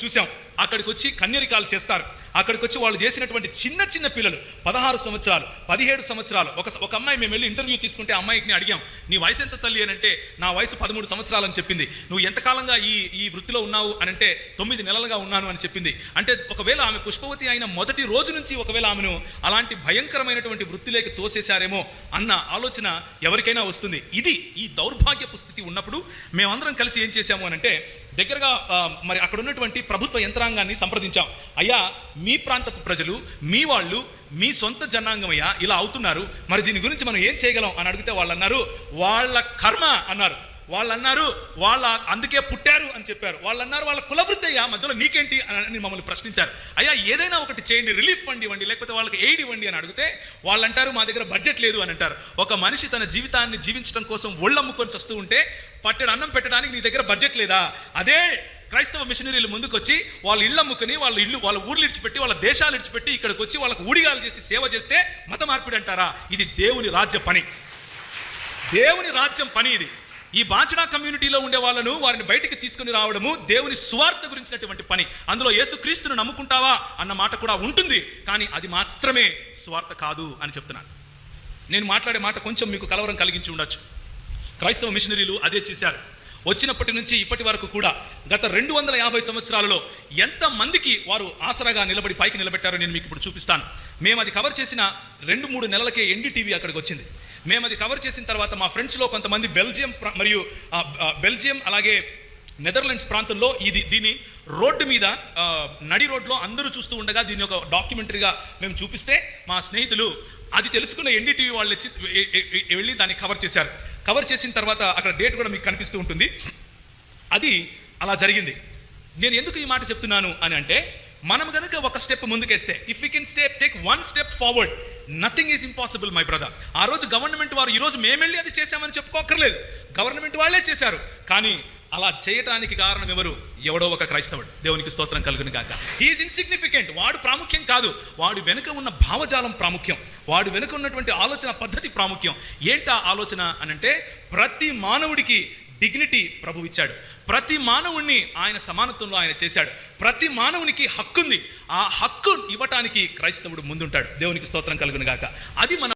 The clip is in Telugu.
చూసాం. అక్కడికి వచ్చి కన్యరికాలు చేస్తారు. అక్కడికి వచ్చి వాళ్ళు చేసినటువంటి చిన్న చిన్న పిల్లలు 16 సంవత్సరాలు 17 సంవత్సరాలు ఒక అమ్మాయి మేము వెళ్ళి ఇంటర్వ్యూ తీసుకుంటే అమ్మాయిని అడిగాం, నీ వయసు ఎంత తల్లి అని అంటే నా వయసు 13 సంవత్సరాలు అని చెప్పింది. నువ్వు ఎంతకాలంగా ఈ వృత్తిలో ఉన్నావు అని అంటే 9 నెలలుగా ఉన్నాను అని చెప్పింది. అంటే ఒకవేళ ఆమె పుష్పవతి అయిన మొదటి రోజు నుంచి ఒకవేళ ఆమెను అలాంటి భయంకరమైనటువంటి వృత్తిలోకి తోసేశారేమో అన్న ఆలోచన ఎవరికైనా వస్తుంది. ఈ దౌర్భాగ్యపు స్థితి ఉన్నప్పుడు మేమందరం కలిసి ఏం చేశాము అని అంటే దగ్గరగా మరి అక్కడ ఉన్నటువంటి ప్రభుత్వ యంత్రాంగాన్ని సంప్రదించాం. అయ్యా, మీ ప్రాంతపు ప్రజలు మీ వాళ్ళు మీ సొంత జనాంగమయ్యా ఇలా అవుతున్నారు, మరి దీని గురించి మనం ఏం చేయగలం అని అడిగితే వాళ్ళు అన్నారు, వాళ్ళ కర్మ అన్నారు. వాళ్ళు అన్నారు వాళ్ళ అందుకే పుట్టారు అని చెప్పారు. వాళ్ళు అన్నారు వాళ్ళ కులవృత్తి అయ్యా, మధ్యలో నీకేంటి అని మమ్మల్ని ప్రశ్నించారు. అయ్యా, ఏదైనా ఒకటి చేయండి, రిలీఫ్ ఫండ్ ఇవ్వండి, లేకపోతే వాళ్ళకి ఎయిడ్ ఇవ్వండి అని అడిగితే వాళ్ళు అంటారు మా దగ్గర బడ్జెట్ లేదు అని అంటారు. ఒక మనిషి తన జీవితాన్ని జీవించడం కోసం ఒళ్ళమ్ముకొని చస్తూ ఉంటే పట్టెడు అన్నం పెట్టడానికి నీ దగ్గర బడ్జెట్ లేదా? అదే క్రైస్తవ మిషనరీలు ముందుకొచ్చి వాళ్ళు ఇళ్ళు అమ్ముకుని వాళ్ళ ఊర్లు ఇడిచిపెట్టి వాళ్ళ దేశాలు ఇడిచిపెట్టి ఇక్కడికి వచ్చి వాళ్ళకు ఊడిగాలు చేసి సేవ చేస్తే మత మార్పిడి అంటారా? ఇది దేవుని రాజ్య పని, దేవుని రాజ్యం పని ఇది. ఈ బాంచనా కమ్యూనిటీలో ఉండే వాళ్ళను వారిని బయటికి తీసుకుని రావడము దేవుని స్వార్థ గురించినటువంటి పని. అందులో యేసుక్రీస్తును నమ్ముకుంటావా అన్న మాట కూడా ఉంటుంది, కానీ అది మాత్రమే స్వార్థ కాదు అని చెప్తున్నాను. నేను మాట్లాడే మాట కొంచెం మీకు కలవరం కలిగించి ఉండొచ్చు. క్రైస్తవ మిషనరీలు అదే చేశారు. వచ్చినప్పటి నుంచి ఇప్పటి వరకు కూడా గత 250 సంవత్సరాలలో ఎంతమందికి వారు ఆసరాగా నిలబడి పైకి నిలబెట్టారో నేను మీకు ఇప్పుడు చూపిస్తాను. మేము అది కవర్ చేసిన 2-3 నెలలకే ఎన్డీటీవీ అక్కడికి వచ్చింది. మేము అది కవర్ చేసిన తర్వాత మా ఫ్రెండ్స్లో కొంతమంది బెల్జియం అలాగే నెదర్లాండ్స్ ప్రాంతంలో దీన్ని రోడ్డు మీద నడి రోడ్లో అందరూ చూస్తూ ఉండగా దీన్ని ఒక డాక్యుమెంటరీగా మేము చూపిస్తే మా స్నేహితులు అది తెలుసుకున్న ఎన్డీటీవీ వాళ్ళు వెళ్ళి దాన్ని కవర్ చేశారు. కవర్ చేసిన తర్వాత అక్కడ డేట్ కూడా మీకు కనిపిస్తూ ఉంటుంది. అది అలా జరిగింది. నేను ఎందుకు ఈ మాట చెప్తున్నాను అని అంటే, మనం కనుక ఒక స్టెప్ ముందుకేస్తే, if you can take 1 step forward, nothing is impossible my brother. ఆ రోజు గవర్నమెంట్ వారు ఈరోజు మేము వెళ్ళి అది చేశామని చెప్పుకోకర్లేదు, గవర్నమెంట్ వాళ్ళే చేశారు. కానీ అలా చేయటానికి కారణం ఎవడో ఒక క్రైస్తవుడు. దేవునికి స్తోత్రం కలుగును గాక. He's insignificant. వాడు ప్రాముఖ్యం కాదు, వాడు వెనుక ఉన్న భావజాలం ప్రాముఖ్యం, వాడు వెనుక ఉన్నటువంటి ఆలోచన పద్ధతి ప్రాముఖ్యం. ఏంటా ఆలోచన అనంటే, ప్రతి మానవుడికి డిగ్నిటీ ప్రభు ఇచ్చాడు. ప్రతి మానవుణ్ణి ఆయన సమానత్వంలో ఆయన చేశాడు. ప్రతి మానవునికి హక్కుంది. ఆ హక్కు ఇవ్వటానికి క్రైస్తవుడు ముందుంటాడు. దేవునికి స్తోత్రం కలుగును గాక. అది మన